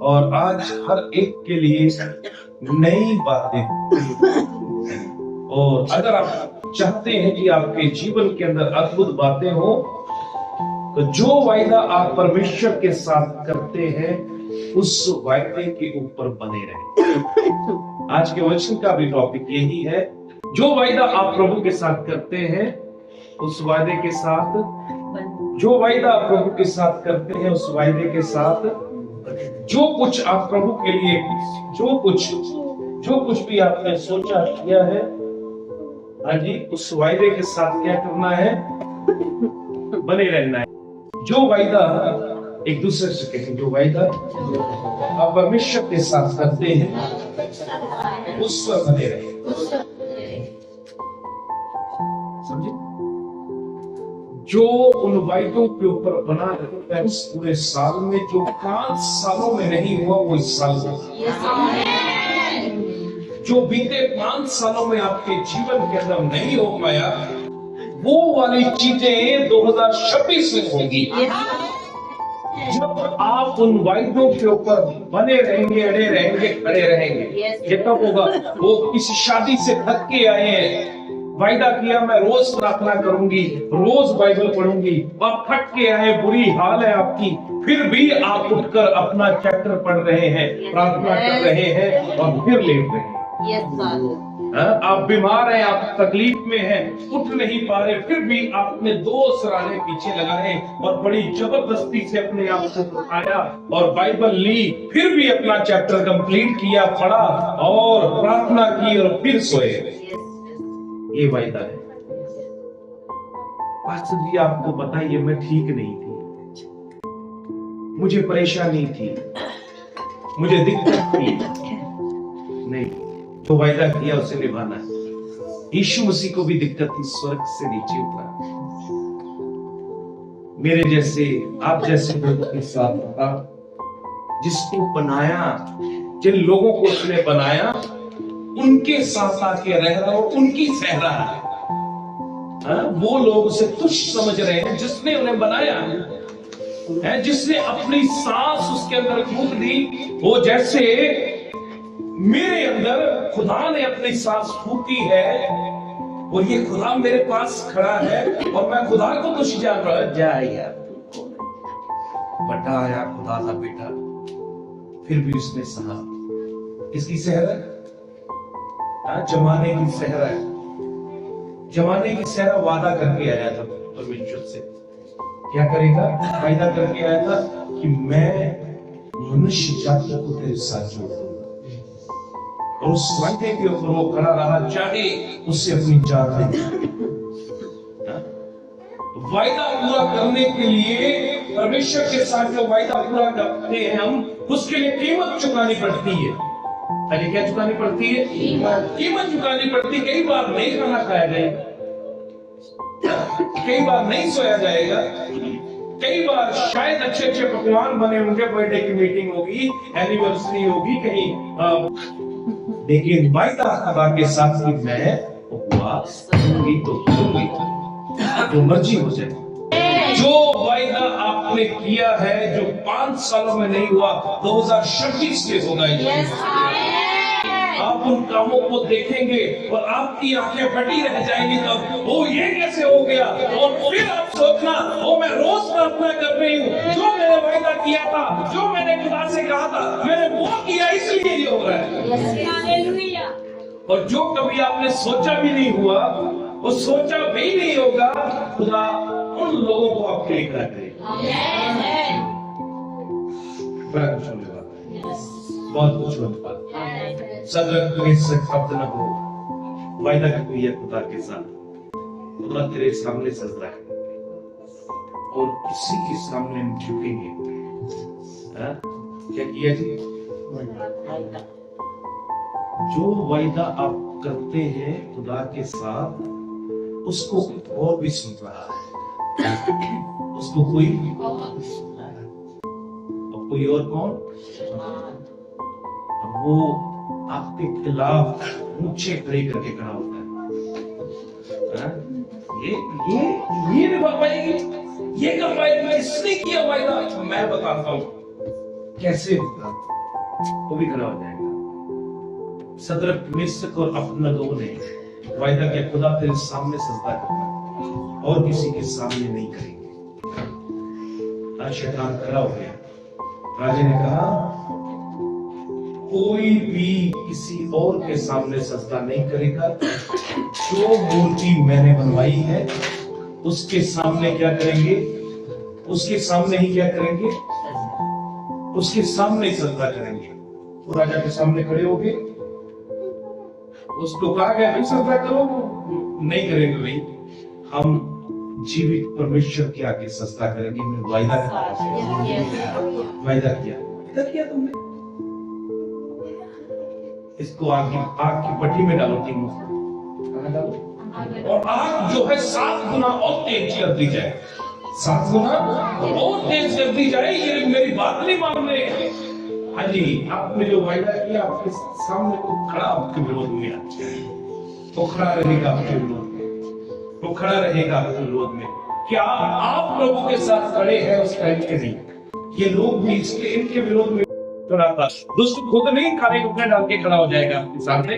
और आज हर एक के लिए नई बातें। और अगर आप चाहते हैं कि आपके जीवन के अंदर अद्भुत बातें हो, तो जो वायदा आप परमेश्वर के साथ करते हैं उस वायदे के ऊपर बने रहें। आज के वचन का भी टॉपिक यही है, जो वायदा आप प्रभु के साथ करते हैं उस वायदे के साथ, जो वायदा आप प्रभु के साथ करते हैं उस वायदे के साथ, जो कुछ आप प्रभु के लिए, जो कुछ भी आपने सोचा किया है, हाँ जी, उस वायदे के साथ क्या करना है? बने रहना है। जो वायदा एक दूसरे से कहें, जो वायदा आप परमेश्वर के साथ करते हैं उस पर बने रहे। समझे? जो उन वायदों के ऊपर बना रहता है उस पूरे साल में, जो 5 सालों में नहीं हुआ वो इस साल में, जो बीते 5 सालों में आपके जीवन के अंदर नहीं हो पाया, वो वाली चीजें 2026 में होगी। जब आप उन वायदों के ऊपर बने रहेंगे, अड़े रहेंगे, खड़े रहेंगे। ये कब होगा? वो किसी शादी से थक के आए हैं, वायदा किया मैं रोज प्रार्थना करूंगी, रोज बाइबल पढ़ूंगी, आप थक के आए, बुरी हाल है आपकी, फिर भी आप उठकर अपना चैप्टर पढ़ रहे हैं, प्रार्थना कर रहे हैं और फिर लेट रहे हैं। आप बीमार हैं, आप तकलीफ में हैं, उठ नहीं पा रहे, फिर भी आपने 2 सराहने पीछे लगाए और बड़ी जबरदस्ती से अपने आप को उठाया और बाइबल ली, फिर भी अपना चैप्टर कंप्लीट किया, पढ़ा और प्रार्थना की और फिर सोए। ये वायदा है। पास्टर जी आपको बताइए, मैं ठीक नहीं थी, मुझे परेशानी थी, मुझे दिक्कत थी। नहीं, तो वायदा किया उसे निभाना है। यीशु मसीह को भी दिक्कत थी, स्वर्ग से नीचे उतरा। मेरे जैसे, आप जैसे लोगों के साथ था, जिसको बनाया, जिन लोगों को उसने बनाया उनके साथ आके रह रहा हो, उनकी सह रहा है। वो लोग उसे तुच्छ समझ रहे हैं जिसने उन्हें बनाया है, जिसने अपनी सांस उसके अंदर फूंक दी। वो जैसे मेरे अंदर खुदा ने अपनी सांस फूकी है और ये खुदा मेरे पास खड़ा है और मैं खुदा को तुझ जान रहा है। जा यार, बड़ा आया खुदा का बेटा, फिर भी उसने सहा। इसकी सहरा, जमाने की सहरा है। जमाने की सहरा वादा करके आया था परमेश्वर से। क्या करेगा? वादा करके आया था कि मैं मनुष्य जाति को तेरे साथ जोड़ दूंगा। और उस वायदे के ऊपर वो खड़ा रहा, चाहे उससे अपनी जान दे। वायदा पूरा करने के लिए, परमेश्वर के साथ जो वायदा पूरा करते हैं हम, उसके लिए कीमत चुकानी पड़ती है। अरे क्या चुकानी पड़ती है? कीमत चुकानी पड़ती है। कई बार नहीं खाना खाया जाएगा, कई बार नहीं सोया जाएगा, कई बार शायद अच्छे अच्छे पकवान बने होंगे, बर्थडे की मीटिंग होगी, एनिवर्सरी होगी कहीं, लेकिन वायदा खुदा के साथ कि मैं उपवास करूंगी तो करूंगी, जो मर्जी हो जाए। जो वायदा आपने किया है, जो 5 सालों में नहीं हुआ, 2026 में होगा। आप उन कामों को देखेंगे और आपकी आंखें फटी रह जाएंगी। तब वो ये कैसे हो गया? और फिर आप सोचना, वो मैं रोज प्रार्थना कर रही हूँ, जो मैंने वायदा किया था, जो मैंने खुदा से कहा था, मैंने वो किया, इसलिए ये हो रहा है। और जो कभी आपने सोचा भी नहीं हुआ, वो सोचा भी नहीं होगा, खुदा उन लोगों को आपके लिए करा करेगा। बहुत कुछ होने वाला। सदरक से शब्द न हो, वायदा की है खुदा के साथ। खुदा तेरे सामने सजदा है और किसी के सामने हम झुकेंगे। क्या किया जी? जो वायदा आप करते हैं खुदा के साथ, उसको और भी सुन रहा है। उसको कोई और कौन? वो आपके खिलाफ ऊंचे खड़े करके खड़ा होता है। ये निभा पाएगी, ये कर पाएगी, इसने किया वायदा। मैं बताता हूं कैसे होगा, वो भी खड़ा हो जाएगा। सदरक, मिस्र और अबेदनगो ने वायदा किया, खुदा तेरे सामने सजदा करना और किसी के सामने नहीं करेंगे। आज शैतान खड़ा हो गया। राजा ने कहा कोई भी किसी और के सामने सजदा नहीं करेगा, जो मूर्ति मैंने बनवाई है उसके सामने क्या करेंगे, उसके सामने ही क्या करेंगे, उसके सामने ही सजदा करेंगे। वो राजा के सामने खड़े हो गए, उसको कहा गया भाई सजदा करो, नहीं करेंगे भाई, हम जीवित परमेश्वर के आगे सजदा करेंगे। मैं वायदा किया तुमने, इसको आग की भट्टी में डालो, तीनों को डालो, और आग जो है 7 गुना और तेज कर दी जाए, 7 गुना और तेज कर दी जाए। ये मेरी बात नहीं मान रहे। हाँ जी, आपने जो वायदा किया आपके सामने को खड़ा आपके विरोध में आ जाए, वो खड़ा रहेगा आपके विरोध में, वो खड़ा रहेगा आपके विरोध में। क्या आप प्रभु के साथ खड़े हैं उस टाइम के नहीं? ये लोग भी इसके इनके विरोध में खड़ा था। दुष्ट खुद नहीं खाने कपड़े डाल के खड़ा हो जाएगा आपके सामने,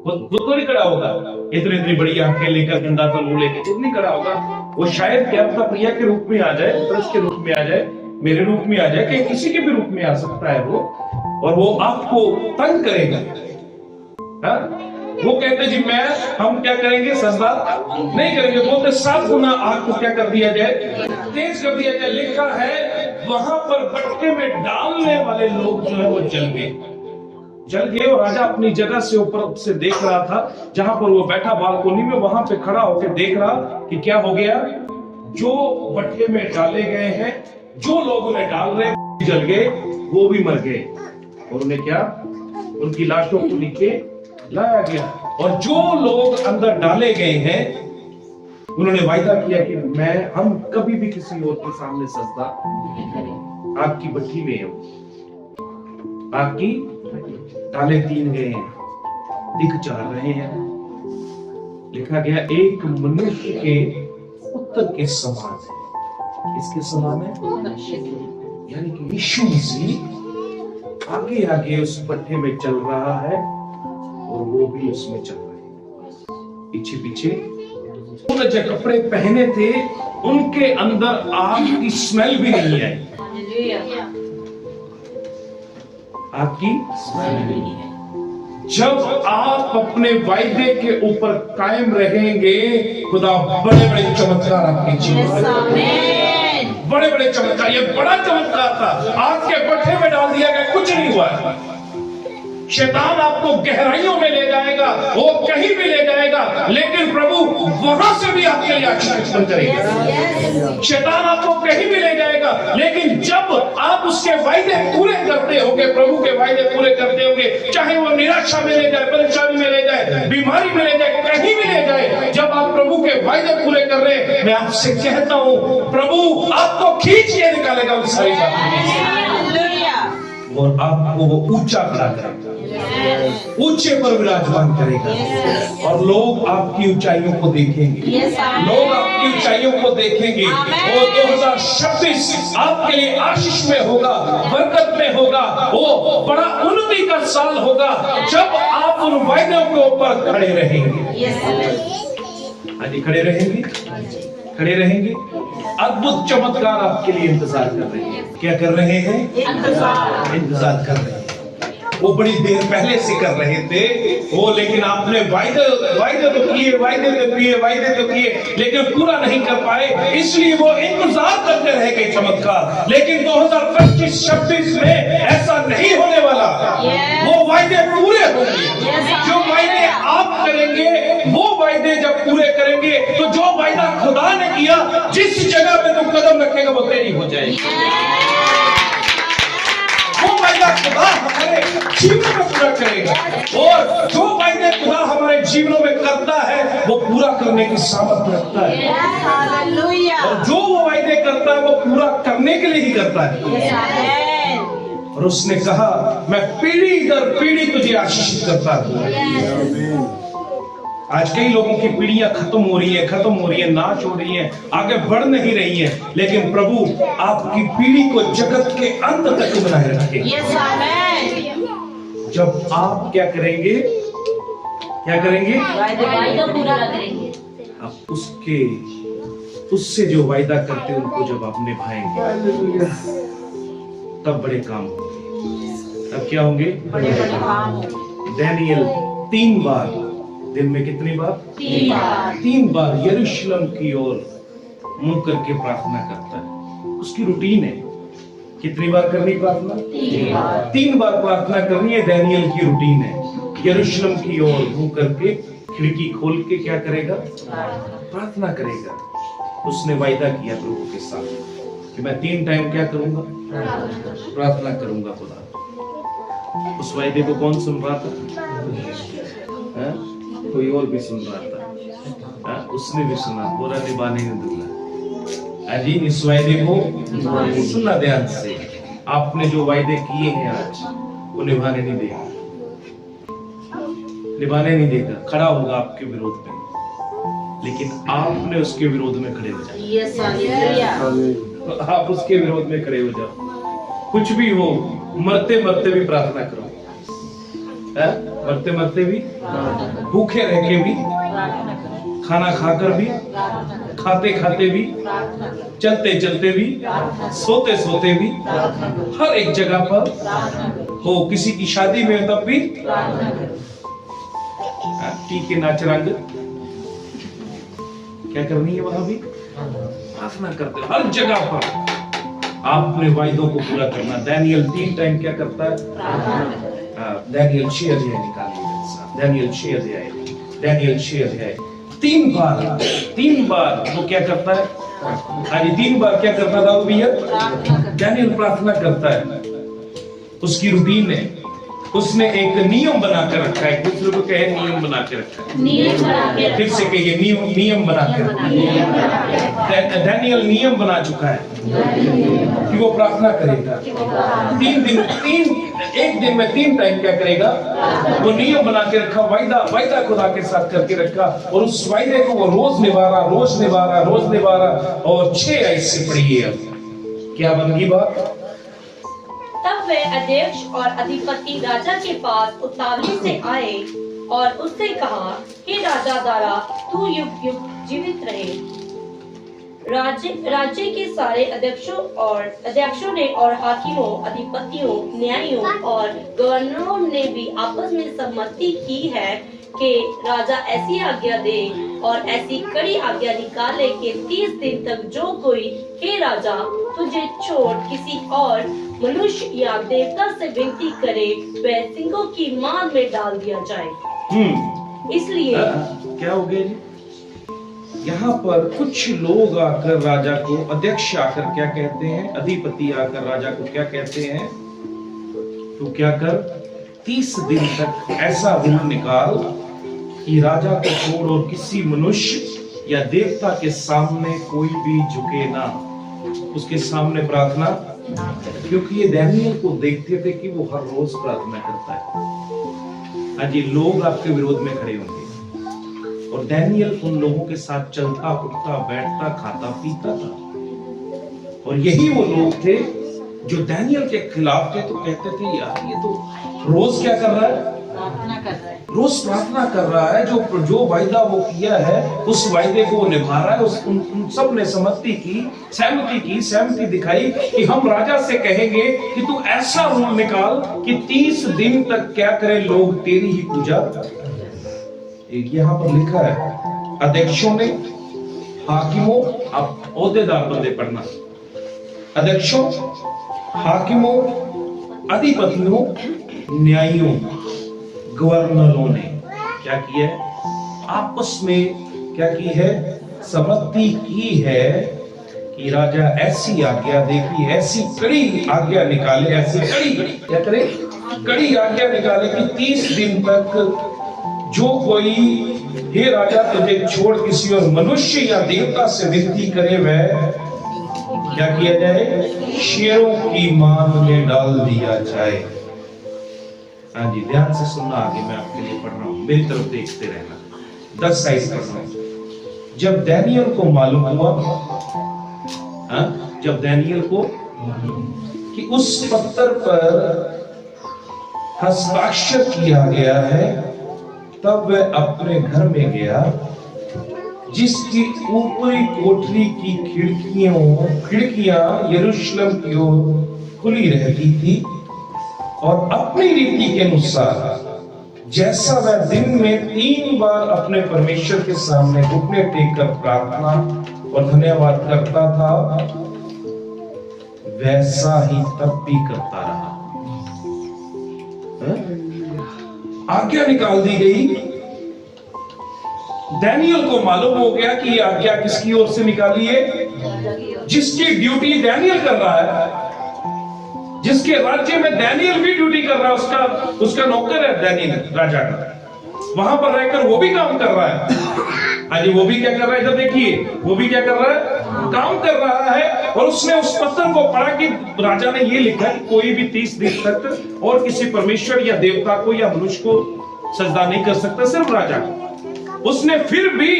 खुद तो नहीं खड़ा होगा, इतनी बड़ी आंखें लेकर गंदा सा मुंह लेकर खुद नहीं खड़ा होगा। वो शायद क्या पता प्रिया के रूप में आ जाए, पुरुष के रूप में आ जाए, मेरे रूप में आ जाए, कि किसी के भी रूप में आ सकता है वो, और वो आपको तंग करेगा। हाँ? वो कहते जी हम क्या करेंगे, सजदा नहीं करेंगे। बोलते 7 गुना आग को क्या कर दिया जाए, तेज कर दिया जाए। लिखा है वहां पर भट्टे में डालने वाले लोग जो है वो जल गए। और राजा अपनी जगह से ऊपर से देख रहा था, जहां पर वो बैठा बालकोनी में, वहां पे खड़ा होकर देख रहा कि क्या हो गया। जो भट्टे में डाले गए हैं, जो लोग उन्हें डाल रहे हैं, जल गए, वो भी मर गए। और उन्हें क्या, उनकी लाशों को नीचे लाया गया। और जो लोग अंदर डाले गए हैं, उन्होंने वायदा किया कि हम कभी भी किसी और के सामने सजदा आग की भट्टी में हम आग की डाले 3 गए हैं, दिख चढ़ रहे हैं। लिखा गया एक मनुष्य के उत्तर के समान है। किसके समान है? यानी कि यीशु मसीह आगे आगे उस भट्टे में चल रहा है और वो भी उसमें चल रहे हैं पीछे पीछे। उन्होंने जो कपड़े पहने थे उनके अंदर आग की स्मेल भी नहीं आई। आग की स्मेल भी नहीं है। जब आप अपने वायदे के ऊपर कायम रहेंगे, खुदा बड़े बड़े चमत्कार आपके जीवन में, बड़े बड़े चमत्कार। ये बड़ा चमत्कार था, आग के भट्टे में डाल दिया गया, कुछ नहीं हुआ। शैतान आपको गहराइयों में ले जाएगा, वो कहीं भी ले जाएगा, लेकिन प्रभु वहां से भी आपके लिए आशीष उत्पन्न करेगा। शैतान आपको कहीं भी ले जाएगा, लेकिन जब आप उसके वायदे पूरे करते होंगे, प्रभु के वायदे पूरे करते होंगे, चाहे वो निराशा में ले जाए, परेशानी में ले जाए, बीमारी में ले जाए, कहीं भी ले जाए, जब आप प्रभु के वायदे पूरे कर रहे हैं, मैं आपसे कहता हूं प्रभु आपको खींच के निकालेगा उस सारी बातों और आपको वो ऊंचा खड़ा करेगा, ऊंचे पर विराजमान करेगा। और लोग आपकी ऊंचाइयों को देखेंगे, लोग आपकी ऊंचाइयों को देखेंगे। वो 2026 आपके लिए आशीष में होगा, बरकत में होगा, वो बड़ा उन्नति का साल होगा जब आप उन वायदों के ऊपर खड़े रहेंगे। आज खड़े रहेंगे, खड़े रहेंगे। अद्भुत चमत्कार आपके लिए इंतजार कर रहे हैं। क्या कर रहे हैं? इंतजार कर रहे हैं। वो बड़ी देर पहले से कर रहे थे वो, लेकिन आपने वायदे तो किए, वायदे तो किए, लेकिन पूरा नहीं कर पाए, इसलिए वो इंतजार करते रह गए चमत्कार। लेकिन 2025-26 में ऐसा नहीं होने वाला। वो वायदे पूरे होंगे। जो वायदे आप करेंगे, वो वायदे जब पूरे करेंगे, तो जो वायदा खुदा ने किया, जिस जगह पे तुम कदम रखेगा वो तेरी हो जाएगी। वो वायदा खुदा हमारे जीवन में पूरा करेगा, और जो वायदे खुदा हमारे जीवनों में करता है वो पूरा करने की सामर्थ्य रखता है। और जो वो वायदे करता है वो पूरा करने के लिए ही करता है। और उसने कहा मैं पीढ़ी दर पीढ़ी तुझे आशीषित करता हूं। आज कई लोगों की पीढ़ियां खत्म हो रही है, नाश हो रही है, आगे बढ़ नहीं रही है, लेकिन प्रभु आपकी पीढ़ी को जगत के अंत तक बनाए रखे। जब आप क्या करेंगे, वायदा पूरा करेंगे। आप उससे जो वायदा करते हैं उनको जब आप निभाएंगे तब बड़े काम होंगे। तब क्या होंगे? बड़े काम। दानियल 3 बार, दिन में कितनी बार? 3 बार यरूशलेम की ओर मुंह करके प्रार्थना करता है। उसकी रूटीन है। कितनी बार करनी प्रार्थना? 3 बार प्रार्थना करनी है। दानियल की रूटीन है। यरूशलेम की ओर मुंह करके खिड़की खोल के क्या करेगा? प्रार्थना करेगा। उसने वायदा किया प्रभु के साथ कि मैं 3 टाइम क्या करूंगा? प्रार्थना करूंगा खुदा। उस वायदे को कौन सुन रहा था? कोई और भी सुन रहा था। उसने भी सुना, पूरा निभाने नहीं दूंगा। अजी इस वायदे को सुनना ध्यान से। आपने जो वायदे किए हैं आज वो निभाने नहीं देगा, खड़ा होगा आपके विरोध में, लेकिन आपने उसके विरोध में खड़े हो जाओ। आप उसके विरोध में खड़े हो जाओ। कुछ भी हो, मरते मरते भी प्रार्थना करो। मरते मरते भी, भूखे रह के भी, खाना खाकर भी, खाते खाते भी, चलते चलते भी, सोते सोते भी, हर एक जगह पर हो, किसी की शादी में तब भी, ठीक है, नाच रंग क्या करनी है वहां भी प्रार्थना करते, हर जगह पर आपने वायदों को पूरा करना। दानियल 3 टाइम क्या करता है? दानियल 6 अध्याय निकालिए। दानियल 6 अध्याय 3 बार वो क्या करता है? आज 3 बार क्या करता था वो भैया? दानियल प्रार्थना करता है। उसकी रूटीन है। उसने एक नियम बनाकर रखा है। दूसरे को कहे नियम बना के रखा है। फिर से कहिए नियम बना के रखा है। दानियल नियम बना चुका है कि वो प्रार्थना करेगा। 1 दिन में 3 टाइम क्या करेगा? वो नियम बना के रखा, वायदा खुदा के साथ करके रखा, और उस वायदे को वो रोज निभा रहा। और 6 ऐसे पड़ी है। क्या बन गई बात? तब वे अध्यक्ष और अधिपति राजा के पास उतावली से आए और उससे कहा, हे राजा दारा, तू युग युग जीवित रहे। राज्य के सारे अध्यक्षों ने और हाकिमों, अधिपतियों, न्यायियों और गवर्नरों ने भी आपस में सम्मति की है कि राजा ऐसी आज्ञा दे और ऐसी कड़ी आज्ञा निकाले कि 30 दिन तक जो कोई, हे राजा, तुझे छोड़ किसी और मनुष्य या देवता से विनती करे, वह सिंहों की मार में डाल दिया जाए। इसलिए क्या हो गया जी? यहाँ पर कुछ लोग आकर राजा को, अध्यक्ष आकर क्या कहते हैं, अधिपति आकर राजा को क्या कहते हैं? तो क्या कर, 30 दिन तक ऐसा रूल निकाल कि राजा को छोड़ और किसी मनुष्य या देवता के सामने कोई भी झुके ना, उसके सामने प्रार्थना। क्योंकि ये दानियल को देखते थे कि वो हर रोज प्रार्थना करता है। आज ये लोग आपके विरोध में खड़े होंगे और दानियल उन लोगों के साथ चलता, उठता, बैठता, खाता, पीता था। और यही वो लोग थे जो दानियल के खिलाफ थे। तो कहते थे यार ये तो रोज क्या कर रहा है? रोज प्रार्थना कर रहा है। जो वायदा वो किया है उस वायदे को निभा रहा है। उन सब ने सहमति दिखाई कि हम राजा से कहेंगे कि तू ऐसा रूल निकाल कि 30 दिन तक क्या करें लोग, तेरी ही पूजा। एक यहाँ पर लिखा है, अध्यक्षों ने, हाकिमों, आप ओहदेदार बंदे पढ़ना, अध्यक्षों, हाकिमों, अधिपतियों, न्यायियों, गवर्नरों ने क्या किया है? आपस में क्या की है? सम्मति की है कि राजा ऐसी आज्ञा दे कि ऐसी कड़ी आज्ञा निकाले, ऐसी क्या करे? कड़ी आज्ञा निकाले कि 30 दिन तक जो कोई, हे राजा, तुझे छोड़ किसी और मनुष्य या देवता से विनती करे, वह क्या किया जाए? शेरों की मान में डाल दिया जाए। हाँ जी, ध्यान से सुनना, आगे मैं आपके लिए पढ़ रहा हूँ, मेरी तरफ देखते रहना। 10 साइज करना। जब डैनियल को मालूम हुआ, जब डैनियल को कि उस पत्थर पर हस्ताक्षर किया गया है, तब वह अपने घर में गया जिसकी ऊपरी कोठरी की खिड़कियां यरूशलेम की ओर खुली रहती थी, और अपनी रीति के अनुसार जैसा वह दिन में 3 बार अपने परमेश्वर के सामने घुटने टेककर प्रार्थना और धन्यवाद करता था, वैसा ही तब भी करता रहा। आज्ञा निकाल दी गई। डैनियल को मालूम हो गया कि ये आज्ञा किसकी ओर से निकाली है, जिसकी ड्यूटी डैनियल कर रहा है, जिसके राज्य में डैनियल भी ड्यूटी कर रहा है, उसका नौकर है डैनियल राजा का, वहां पर रहकर वो भी काम कर रहा है। अरे वो भी क्या कर रहा है, जब देखिए वो भी क्या कर रहा है, काम कर रहा है। और उसने उस पत्थर को पढ़ा कि राजा ने ये लिखा कि कोई भी 30 दिन तक और किसी परमेश्वर या देवता को या मनुष्य को सजदा नहीं कर सकता, सिर्फ राजा को। उसने फिर भी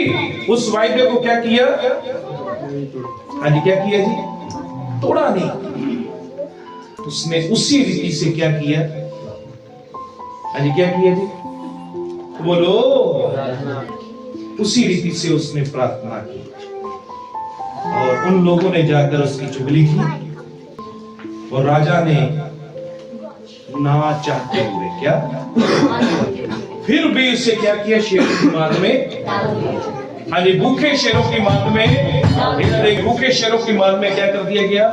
उस वायदे को क्या किया, क्या किया जी, तोड़ा नहीं। उसने उसी रीति से क्या किया, क्या किया जी, बोलो, उसी रीति से उसने प्रार्थना की। और उन लोगों ने जाकर उसकी चुगली की, और राजा ने ना चाहते हुए क्या, फिर भी उसे क्या किया, शेरों की मार में, भूखे शेरों की मार में, भूखे शेरों की मार में क्या कर दिया गया।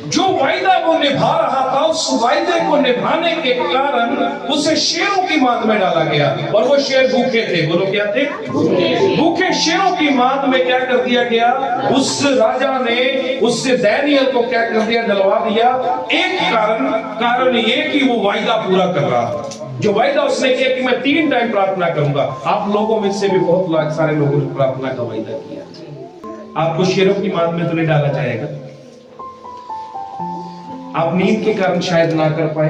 जो वायदा वो निभा रहा था, उस वायदे को निभाने के कारण उसे शेरों की मार में डाला गया। और वो शेर भूखे थे, बोलो क्या थे, भूखे शेरों की मार में क्या कर दिया गया। उस राजा ने उससे डैनियल को क्या कर दिया, डलवा दिया। एक कारण ये कि वो वायदा पूरा कर रहा था, जो वायदा उसने किया कि मैं 3 टाइम प्रार्थना करूंगा। आप लोगों में से भी बहुत सारे लोगों ने प्रार्थना का वायदा किया। आपको शेरों की मार में तो नहीं डाला जाएगा, आप नींद के कारण शायद ना कर पाए,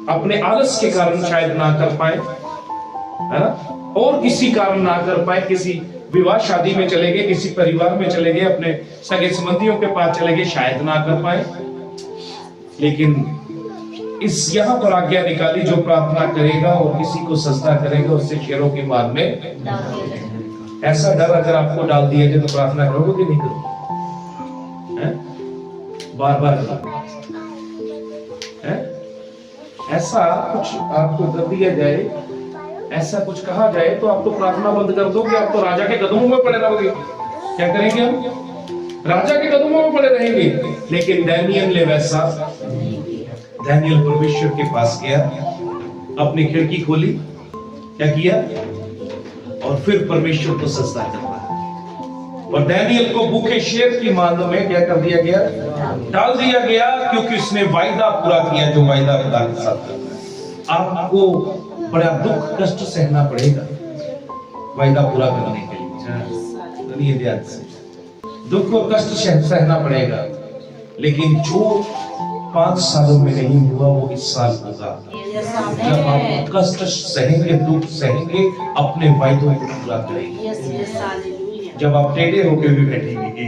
अपने आलस के कारण शायद ना कर पाए, है ना, और किसी कारण ना कर पाए, किसी विवाह शादी में चले गए, किसी परिवार में चले गए, अपने सगे संबंधियों के पास चले गए, शायद ना कर पाए। लेकिन इस यहां पर आज्ञा निकाली, जो प्रार्थना करेगा और किसी को सजदा करेगा उससे शेरों की मार में। ऐसा डर अगर आपको डाल दिया जाए तो प्रार्थना करोगे कि नहीं करोगे, बार बार ऐसा कुछ आपको कर दिया जाए, ऐसा कुछ कहा जाए तो आप तो प्रार्थना बंद कर दोगे, आप तो राजा के कदमों में पड़े रहोगे। क्या करेंगे हम, राजा के कदमों में पड़े रहेंगे। लेकिन डैनियल ने वैसा, डैनियल परमेश्वर के पास गया, अपनी खिड़की खोली, क्या किया, और फिर परमेश्वर को सजदा कर रहा है। और डैनियल को भूखे शेर की मांद में क्या कर दिया गया, डाल दिया गया, क्योंकि उसने वायदा पूरा किया जो वायदा खुदा के साथ करता है। आपको बड़ा दुख कष्ट सहना पड़ेगा वायदा पूरा करने के लिए, ध्यान से दुख और कष्ट सहना पड़ेगा। लेकिन जो 5 सालों में नहीं हुआ वो इस साल होगा। जब आप कष्ट सहेंगे, दुख सहेंगे, अपने वायदों को पूरा करेंगे। जब आप टेढ़े होकर भी बैठेंगे,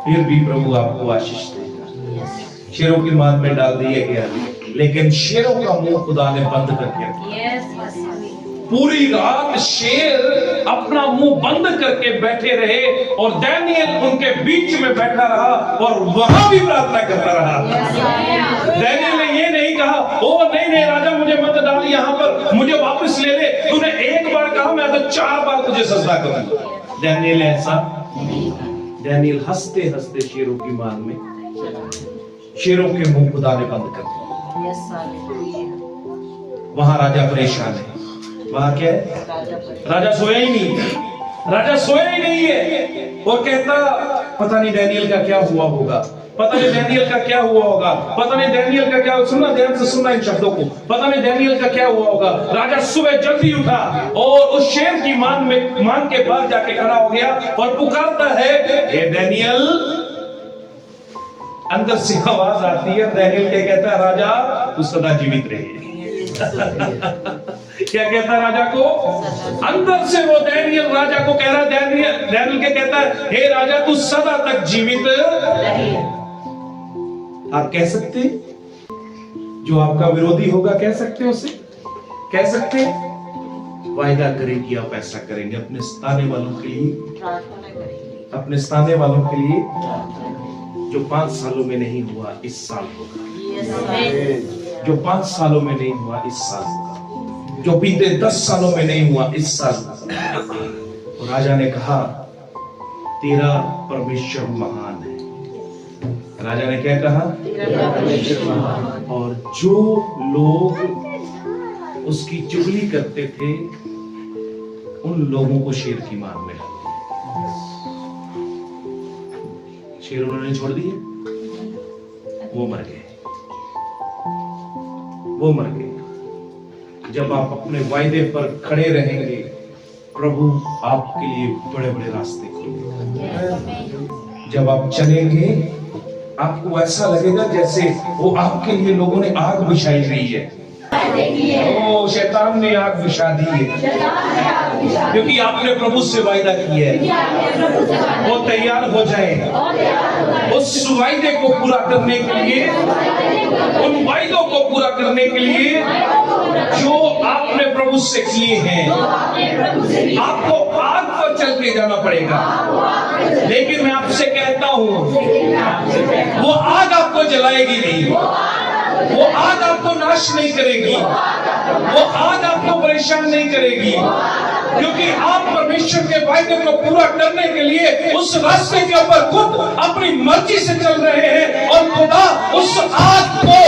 फिर भी प्रभु आपको आशीष देगा। शेरों की मार में डाल दिया गया, लेकिन शेरों का मुंह खुदा ने बंद करके रखा। पूरी रात शेर अपना मुंह बंद करके बैठे रहे, और डैनियल उनके बीच में बैठा रहा और वहां भी प्रार्थना करता रहा। डैनियल ने ये नहीं कहा, ओ नहीं राजा मुझे मत डाल यहाँ पर, मुझे वापस ले ले, तूने एक बार कहा, मैं तो 4 बार तुझे सजदा करूंगा। डैनियल ऐसा, डैनियल हंसते हंसते शेरों की मार में, शेरों के मुंह खुदा ने बंद कर दिया। वहां राजा परेशान है, वहां क्या है, राजा सोया ही नहीं, राजा सोया ही नहीं है। और कहता पता नहीं डैनियल का क्या हुआ होगा, पता नहीं डैनियल का क्या हुआ होगा, पता नहीं डैनियल का क्या, सुनना ध्यान से सुनना इन शब्दों को, पता नहीं डैनियल का क्या हुआ होगा। राजा सुबह जल्दी उठा और उस शेर की मान के पास जाके खड़ा हो गया और पुकारता है, हे डैनियल। अंदर से आवाज आती है, डैनियल क्या कहता है, राजा तू सदा जीवित रहे। क्या कहता है राजा को? अंदर से वो डैनियल राजा को कह रहा है, डैनियल के कहता है, हे राजा तू सदा तक जीवित रहे। आप कह सकते, जो आपका विरोधी होगा कह सकते हो उसे, कह सकते वायदा करें कि आप ऐसा करेंगे अपने सताने वालों के लिए, अपने सताने वालों के लिए जो 5 सालों में नहीं हुआ इस साल होगा, जो 5 सालों में नहीं हुआ इस साल होगा, जो बीते 10 सालों में नहीं हुआ इस साल होगा। और राजा ने कहा तेरा परमेश्वर महान है। राजा ने क्या कहा? तेरा परमेश्वर महान है। और जो लोग उसकी चुगली करते थे उन लोगों को शेर की मार में डाल दिया। शेर उन्होंने छोड़ दिए, वो मर गए, वो मर गए। जब आप अपने वायदे पर खड़े रहेंगे प्रभु आपके लिए बड़े बड़े रास्ते खोलेगा। जब आप चलेंगे आपको ऐसा लगेगा जैसे वो आपके लिए लोगों ने आग बिछाई रही है। ओ शैतान ने आग बिछा दी है, क्योंकि आपने प्रभु से वायदा किया है। वो तैयार हो जाए उस वायदे को पूरा करने के लिए, उन वायदों को पूरा करने के लिए जो आपने प्रभु से किए हैं। आपको आग पर चल के जाना पड़ेगा, लेकिन मैं आपसे कहता हूं वो आग आपको जलाएगी नहीं, वो आग आपको नाश नहीं करेगी, वो आग आपको परेशान नहीं करेगी, क्योंकि आप परमेश्वर के वायदे को पूरा करने के लिए उस रास्ते के ऊपर खुद अपनी मर्जी से चल रहे हैं। और खुदा उस आग को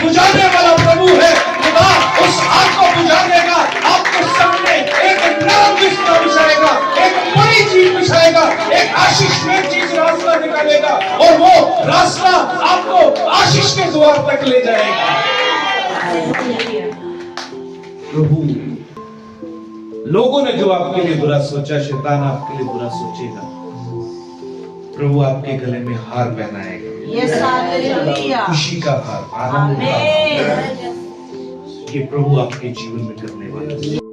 बुझाने वाला प्रभु है। खुदा उस आग को बुझा देगा, आपके सामने एक नरम बिस्तर बिछाएगा, एक बड़ी चीज बिछाएगा, एक आशीष में चीज रास्ता निकालेगा, और वो रास्ता आपको आशीष के द्वार तक ले जाएगा। प्रभु लोगों ने जो आपके लिए बुरा सोचा, शैतान आपके लिए बुरा सोचेगा, प्रभु आपके गले में हार पहनाएगा, खुशी का हार, आनंद का हार। ये प्रभु आपके जीवन में करने वाला है।